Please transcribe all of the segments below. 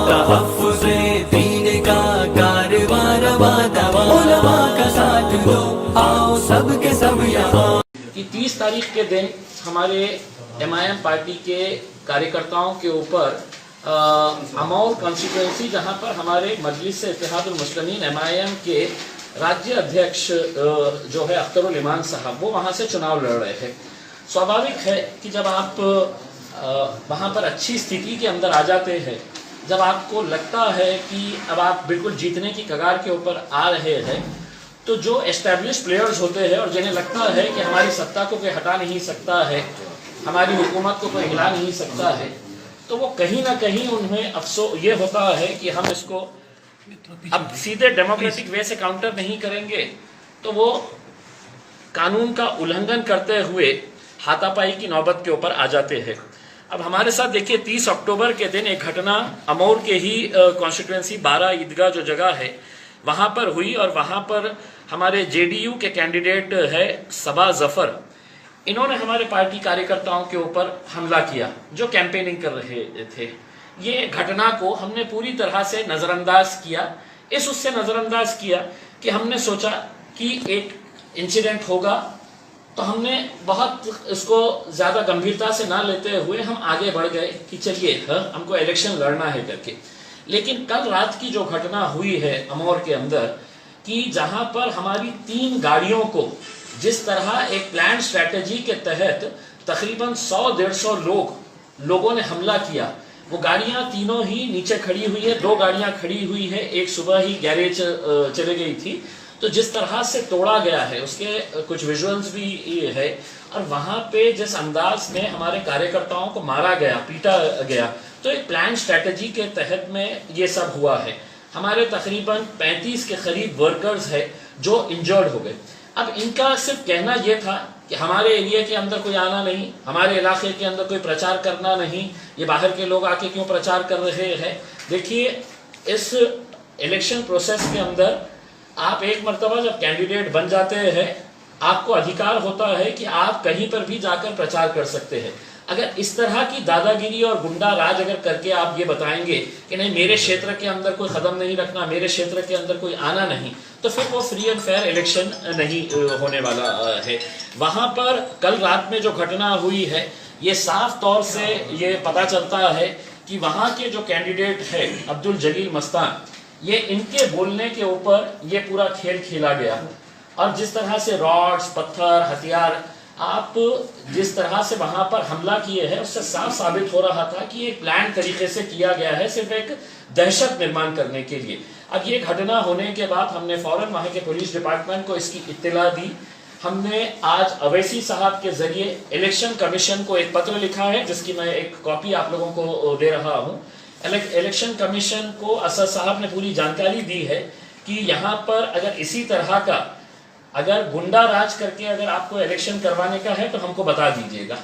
तहफ़्फ़ुज़े दीन का कारवां रवा दवा, उलमा का साथ दो, आओ सब के सब यहाँ। कि 30 तारीख के दिन हमारे MIM पार्टी के कार्यकर्ताओं के ऊपर अमौर कॉन्स्टिट्यूंसी, जहां पर हमारे मजलिस इत्तेहादुल मुस्लिमीन MIM के राज्य अध्यक्ष जो है अख्तरुल ईमान साहब, वो वहां से चुनाव लड़ रहे हैं। स्वाभाविक है कि जब आप वहां पर अच्छी स्थिति के अंदर आ जाते हैं, जब आपको लगता है कि अब आप बिल्कुल जीतने की कगार के ऊपर आ रहे हैं, तो जो एस्टैब्लिश प्लेयर्स होते हैं और जिन्हें लगता है कि हमारी सत्ता को कोई हटा नहीं सकता है, हमारी हुकूमत को कोई हिला नहीं सकता है, तो वो कहीं ना कहीं उन्हें अफसोस ये होता है कि हम इसको अब सीधे डेमोक्रेटिक वे से काउंटर नहीं करेंगे, तो वो कानून का उल्लंघन करते हुए हाथापाई की नौबत के ऊपर आ जाते हैं। अब हमारे साथ देखिए 30 अक्टूबर के दिन एक घटना अमौर के ही कॉन्स्टिट्यूंसी 12 ईदगाह जो जगह है वहाँ पर हुई, और वहाँ पर हमारे JDU के कैंडिडेट है सबा जफर, इन्होंने हमारे पार्टी कार्यकर्ताओं के ऊपर हमला किया जो कैंपेनिंग कर रहे थे। ये घटना को हमने पूरी तरह से नज़रअंदाज किया, इस उससे नज़रअंदाज किया कि हमने सोचा कि एक इंसिडेंट होगा, तो हमने बहुत इसको ज़्यादा गंभीरता से ना लेते हुए हम आगे बढ़ गए कि चलिए हमको इलेक्शन लड़ना है करके। लेकिन कल रात की जो घटना हुई है अमौर के अंदर, कि जहां पर हमारी 3 गाड़ियों को जिस तरह एक प्लान स्ट्रैटेजी के तहत तकरीबन 100-150 लोगों ने हमला किया, वो गाड़ियां तीनों ही नीचे खड़ी हुई है, 2 गाड़ियां खड़ी हुई है, एक सुबह ही गैरेज चले गई थी, तो जिस तरह से तोड़ा गया है उसके कुछ विजुअल्स भी है। और वहां पे जिस अंदाज में हमारे कार्यकर्ताओं को मारा गया, पीटा गया, तो एक प्लान स्ट्रैटेजी के तहत में ये सब हुआ है। हमारे तकरीबन 35 के करीब वर्कर्स है जो इंजर्ड हो गए। अब इनका सिर्फ कहना यह था कि हमारे एरिया के अंदर कोई आना नहीं, हमारे इलाके के अंदर कोई प्रचार करना नहीं, ये बाहर के लोग आके क्यों प्रचार कर रहे हैं। देखिए, इस इलेक्शन प्रोसेस के अंदर आप एक मर्तबा जब कैंडिडेट बन जाते हैं, आपको अधिकार होता है कि आप कहीं पर भी जाकर प्रचार कर सकते हैं। अगर इस तरह की दादागिरी और गुंडा राज अगर करके आप ये बताएंगे कि नहीं मेरे क्षेत्र के अंदर कोई कदम नहीं रखना, मेरे क्षेत्र के अंदर कोई आना नहीं, तो फिर वो फ्री एंड फेयर इलेक्शन नहीं होने वाला है। वहां पर कल रात में जो घटना हुई है, ये साफ तौर से ये पता चलता है कि वहां के जो कैंडिडेट है अब्दुल जलील मस्तान, ये इनके बोलने के ऊपर ये पूरा खेल खेला गया। और जिस तरह से रॉड्स, पत्थर, हथियार आप जिस तरह से वहां पर हमला किए हैं, उससे साफ साबित हो रहा था कि एक प्लान तरीके से किया गया है, सिर्फ एक दहशत निर्माण करने के लिए। अब ये घटना होने के बाद हमने फौरन वहां के पुलिस डिपार्टमेंट को इसकी इत्तला दी। हमने आज अवैसी साहब के जरिए इलेक्शन कमीशन को एक पत्र लिखा है, जिसकी मैं एक कॉपी आप लोगों को दे रहा हूँ। इलेक्शन कमीशन को असद साहब ने पूरी जानकारी दी है कि यहाँ पर अगर इसी तरह का अगर गुंडा राज करके अगर आपको इलेक्शन करवाने का है तो हमको बता दीजिएगा।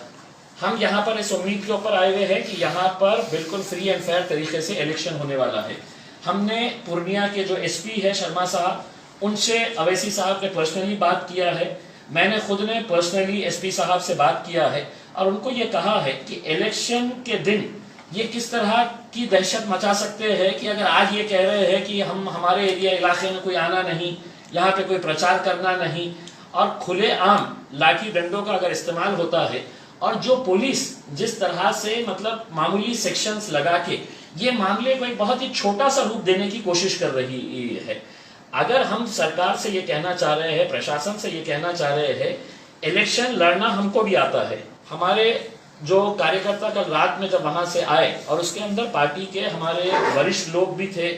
हम यहाँ पर इस उम्मीद के ऊपर आए हुए हैं कि यहाँ पर बिल्कुल फ्री एंड फेयर तरीके से इलेक्शन होने वाला है। हमने पूर्णिया के जो SP है शर्मा साहब, उनसे अवैसी साहब ने पर्सनली बात किया है। मैंने खुद ने पर्सनली SP साहब से बात किया है और उनको ये कहा है कि इलेक्शन के दिन ये किस तरह की दहशत मचा सकते हैं कि अगर आज ये कह रहे हैं कि हम हमारे एरिया इलाके में कोई आना नहीं, यहाँ पे कोई प्रचार करना नहीं, और खुलेआम लाठी डंडों का अगर इस्तेमाल होता है, और जो पुलिस जिस तरह से मतलब मामूली सेक्शंस लगा के ये मामले को एक बहुत ही छोटा सा रूप देने की कोशिश कर रही है। अगर हम सरकार से ये कहना चाह रहे हैं, प्रशासन से ये कहना चाह रहे हैं, इलेक्शन लड़ना हमको भी आता है। हमारे जो कार्यकर्ता कल रात में जब वहां से आए और उसके अंदर पार्टी के हमारे वरिष्ठ लोग भी थे,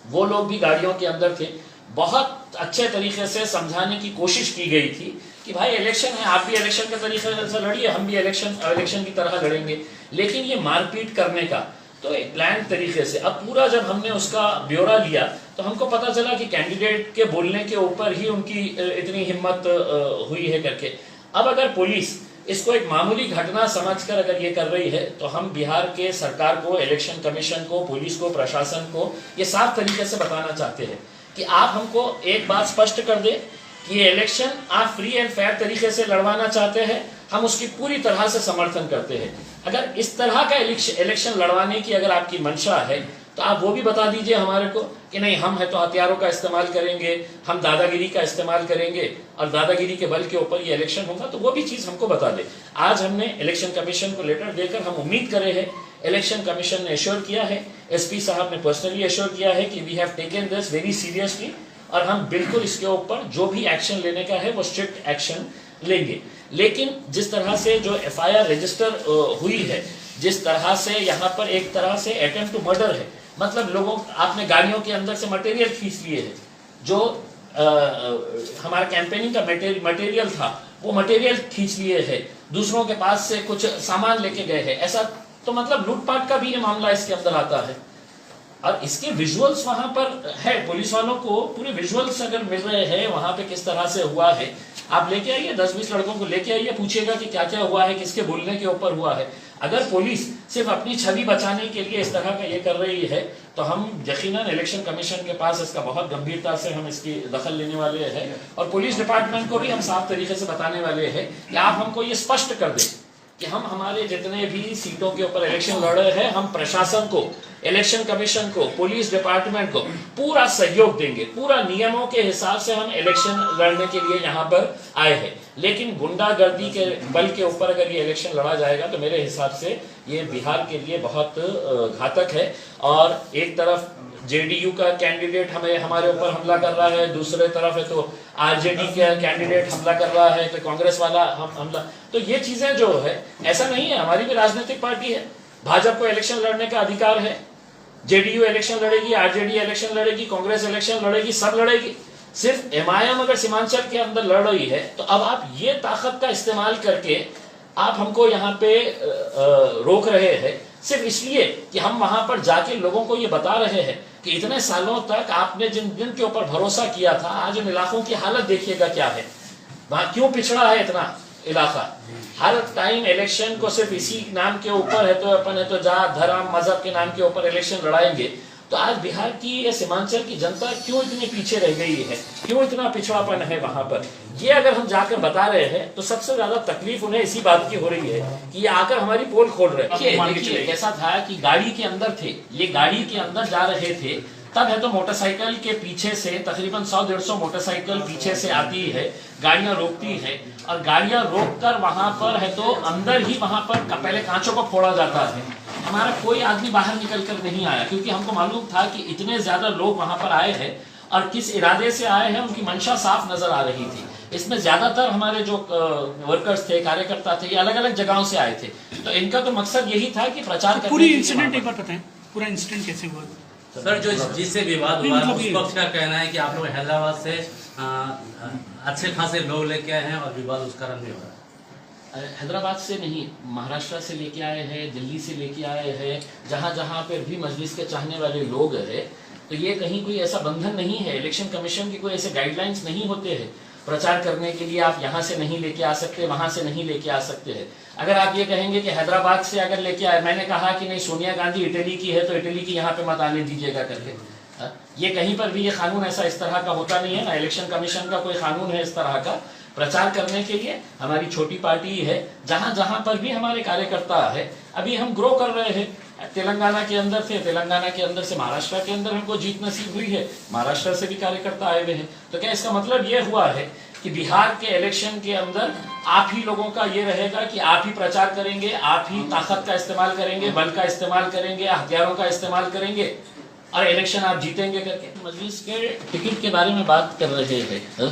वो लोग भी गाड़ियों के अंदर थे। बहुत अच्छे तरीके से समझाने की कोशिश की गई थी कि भाई इलेक्शन है, आप भी इलेक्शन के तरीके से लड़िए, हम भी इलेक्शन की तरह लड़ेंगे। लेकिन ये मारपीट करने का तो एक प्लान तरीके से, अब पूरा जब हमने उसका ब्यौरा लिया तो हमको पता चला कि कैंडिडेट के बोलने के ऊपर ही उनकी इतनी हिम्मत हुई है करके। अब अगर पुलिस इसको एक मामूली घटना समझकर अगर ये कर रही है, तो हम बिहार के सरकार को, इलेक्शन कमीशन को, पुलिस को, प्रशासन को ये साफ तरीके से बताना चाहते हैं कि आप हमको एक बात स्पष्ट कर दे कि ये इलेक्शन आप फ्री एंड फेयर तरीके से लड़वाना चाहते हैं, हम उसकी पूरी तरह से समर्थन करते हैं। अगर इस तरह का इलेक्शन लड़वाने की अगर आपकी मंशा है, तो आप वो भी बता दीजिए हमारे को कि नहीं हम है तो हथियारों का इस्तेमाल करेंगे, हम दादागिरी का इस्तेमाल करेंगे और दादागिरी के बल के ऊपर ये इलेक्शन होगा, तो वो भी चीज़ हमको बता दे। आज हमने इलेक्शन कमीशन को लेटर देकर हम उम्मीद करे हैं, इलेक्शन कमीशन ने एश्योर किया है, एसपी साहब ने पर्सनली एश्योर किया है कि we have taken this very seriously और हम बिल्कुल इसके ऊपर जो भी एक्शन लेने का है वो स्ट्रिक्ट एक्शन लेंगे। लेकिन जिस तरह से जो एफआईआर रजिस्टर हुई है, जिस तरह से यहाँ पर एक तरह से अटेम्प्ट टू मर्डर है, मतलब लोगों आपने गाड़ियों के अंदर से मटेरियल खींच लिए है, जो हमारा कैंपेनिंग का मटेरियल था वो मटेरियल खींच लिए है, दूसरों के पास से कुछ सामान लेके गए हैं, ऐसा तो मतलब लूटपाट का भी ये मामला इसके अंदर आता है। और इसके विजुअल्स वहां पर है, पुलिस वालों को पूरे विजुअल्स अगर मिल रहे हैं वहां पे किस तरह से हुआ है, आप लेके आइए 10-20 लड़कों को लेके आइए, पूछिएगा कि क्या क्या हुआ है, किसके बोलने के ऊपर हुआ है। अगर पुलिस सिर्फ अपनी छवि बचाने के लिए इस तरह का ये कर रही है तो हम यकीनन इलेक्शन कमीशन के पास इसका बहुत गंभीरता से हम इसकी दखल लेने वाले हैं और पुलिस डिपार्टमेंट को भी हम साफ तरीके से बताने वाले हैं कि आप हमको ये स्पष्ट कर दें कि हम हमारे जितने भी सीटों के ऊपर इलेक्शन लड़ रहे हैं, हम प्रशासन को, इलेक्शन कमीशन को, पुलिस डिपार्टमेंट को पूरा सहयोग देंगे, पूरा नियमों के हिसाब से हम इलेक्शन लड़ने के लिए यहाँ पर आए हैं। लेकिन गुंडागर्दी के बल के ऊपर अगर ये इलेक्शन लड़ा जाएगा तो मेरे हिसाब से ये बिहार के लिए बहुत घातक है। और एक तरफ जेडीयू का कैंडिडेट हमारे ऊपर हमला कर रहा है, दूसरे तरफ है तो आरजेडी का कैंडिडेट हमला कर रहा है, तो कांग्रेस वाला हमला, तो ये चीजें जो है ऐसा नहीं है। हमारी भी राजनीतिक पार्टी है, भाजपा को इलेक्शन लड़ने का अधिकार है, जेडीयू इलेक्शन लड़ेगी, आरजेडी इलेक्शन लड़ेगी, कांग्रेस इलेक्शन लड़ेगी, सब लड़ेगी। सिर्फ एमआईएम अगर सीमांचल के अंदर लड़ रही है तो अब आप ये ताकत का इस्तेमाल करके आप हमको यहाँ पे रोक रहे हैं सिर्फ इसलिए कि हम वहां पर जाके लोगों को ये बता रहे हैं कि इतने सालों तक आपने जिन के ऊपर भरोसा किया था, आज इन इलाकों की हालत देखिएगा क्या है, वहां क्यों पिछड़ा है इतना इलाका। हर टाइम इलेक्शन को सिर्फ इसी नाम के ऊपर है तो अपन है तो जात धर्म मजहब के नाम के ऊपर इलेक्शन लड़ाएंगे, तो आज बिहार की या सीमांचल की जनता क्यों इतनी पीछे रह गई है, क्यों इतना पिछड़ापन है वहां पर, ये अगर हम जाकर बता रहे हैं तो सबसे ज्यादा तकलीफ उन्हें इसी बात की हो रही है कि ये आकर हमारी पोल खोल रहे हैं। देखिए कैसा था कि गाड़ी के अंदर थे, ये गाड़ी के अंदर जा रहे थे, तब है तो मोटरसाइकिल के पीछे से तकरीबन 100-150 मोटरसाइकिल पीछे से आती है, गाड़ियां रोकती है और गाड़ियां रोककर वहां पर है तो अंदर ही वहां पर पहले कांचों को फोड़ा जाता है। हमारा कोई आदमी बाहर निकल कर नहीं आया क्योंकि हमको मालूम था कि इतने ज्यादा लोग वहां पर आए हैं और किस इरादे से आए हैं, उनकी मंशा साफ नजर आ रही थी। इसमें ज्यादातर हमारे जो वर्कर्स थे, कार्यकर्ता थे, ये अलग अलग जगहों से आए थे, तो इनका तो मकसद यही था कि प्रचार करने। पूरी इंसिडेंट एक बार बताएं, पूरा इंसिडेंट कैसे हुआ? सर, जो जिससे विवाद हुआ है उस पक्ष का कहना है कि आप लोग हैदराबाद से अच्छे खासे लोग लेके आए हैं और विवाद उस कारण भी हो रहा है। हैदराबाद से नहीं, महाराष्ट्र से लेके आए हैं, दिल्ली से लेके आए हैं, जहाँ जहाँ पर भी मजलिस के चाहने वाले लोग हैं, तो ये कहीं कोई ऐसा बंधन नहीं है, इलेक्शन कमीशन की कोई ऐसे गाइडलाइंस नहीं होते हैं प्रचार करने के लिए आप यहाँ से नहीं लेके आ सकते, वहां से नहीं लेके आ सकते हैं। अगर आप ये कहेंगे कि हैदराबाद से अगर लेके आए, मैंने कहा कि नहीं सोनिया गांधी इटली की है तो इटली की यहाँ पे मत आने दीजिएगा करके, ये कहीं पर भी ये कानून ऐसा इस तरह का होता नहीं है ना, इलेक्शन कमीशन का कोई कानून है इस तरह का। प्रचार करने के लिए हमारी छोटी पार्टी है, जहां जहां पर भी हमारे कार्यकर्ता है, अभी हम ग्रो कर रहे हैं। तेलंगाना के अंदर थे, तेलंगाना के अंदर से महाराष्ट्र के अंदर हमको जीत नसीब हुई है, महाराष्ट्र से भी कार्यकर्ता आए हुए हैं। तो क्या इसका मतलब ये हुआ है कि बिहार के इलेक्शन के अंदर आप ही लोगों का ये रहेगा कि आप ही प्रचार करेंगे, आप ही ताकत का इस्तेमाल करेंगे, बल का इस्तेमाल करेंगे, हथियारों का इस्तेमाल करेंगे और इलेक्शन आप जीतेंगे करके? मजलिस के टिकट के बारे में बात कर रहे हैं।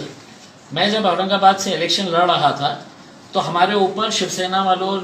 मैं जब औरंगाबाद से इलेक्शन लड़ रहा था तो हमारे ऊपर शिवसेना वालों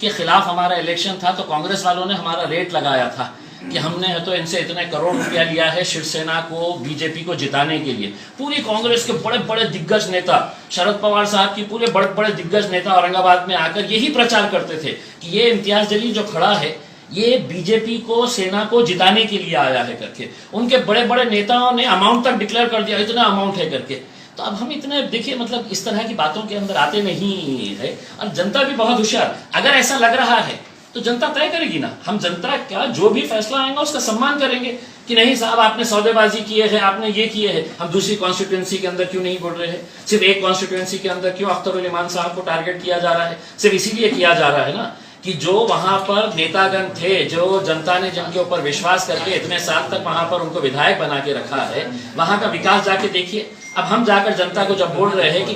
के खिलाफ हमारा इलेक्शन था, तो कांग्रेस वालों ने हमारा रेट लगाया था कि हमने है तो इनसे इतने करोड़ रुपया लिया है शिवसेना को, बीजेपी को जिताने के लिए। पूरी कांग्रेस के बड़े बड़े दिग्गज नेता, शरद पवार साहब की पूरे बड़े बड़े दिग्गज नेता औरंगाबाद में आकर यही प्रचार करते थे कि ये इम्तियाज जलील जो खड़ा है ये बीजेपी को, सेना को जिताने के लिए आया है करके। उनके बड़े बड़े नेताओं ने अमाउंट तक डिक्लेयर कर दिया, इतना अमाउंट है करके। तो अब हम इतने देखिए मतलब इस तरह की बातों के अंदर आते नहीं है और जनता भी बहुत होशियार। अगर ऐसा लग रहा है तो जनता तय करेगी ना, हम जनता का जो भी फैसला आएगा उसका सम्मान करेंगे कि नहीं साहब आपने सौदेबाजी किए है, आपने ये किए है। हम दूसरी कॉन्स्टिट्यूएंसी के अंदर क्यों नहीं बोल रहे हैं? सिर्फ एक कॉन्स्टिट्यूएंसी के अंदर क्यों अख्तर उल इमान साहब को टारगेट किया जा रहा है? सिर्फ इसीलिए किया जा रहा है ना कि जो वहां पर नेतागण थे, जो जनता ने जिनके ऊपर विश्वास करके इतने साल तक वहां पर उनको विधायक बना के रखा है, वहां का विकास जाके देखिए। अब हम जाकर जनता को जब बोल रहे हैं कि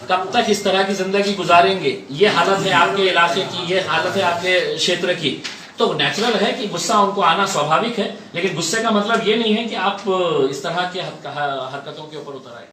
कब तक इस तरह की जिंदगी गुजारेंगे, ये हालत है आपके इलाके की, ये हालत है आपके क्षेत्र की, तो नेचुरल है कि गुस्सा उनको आना स्वाभाविक है। लेकिन गुस्से का मतलब ये नहीं है कि आप इस तरह की हरकतों के ऊपर उतर आए।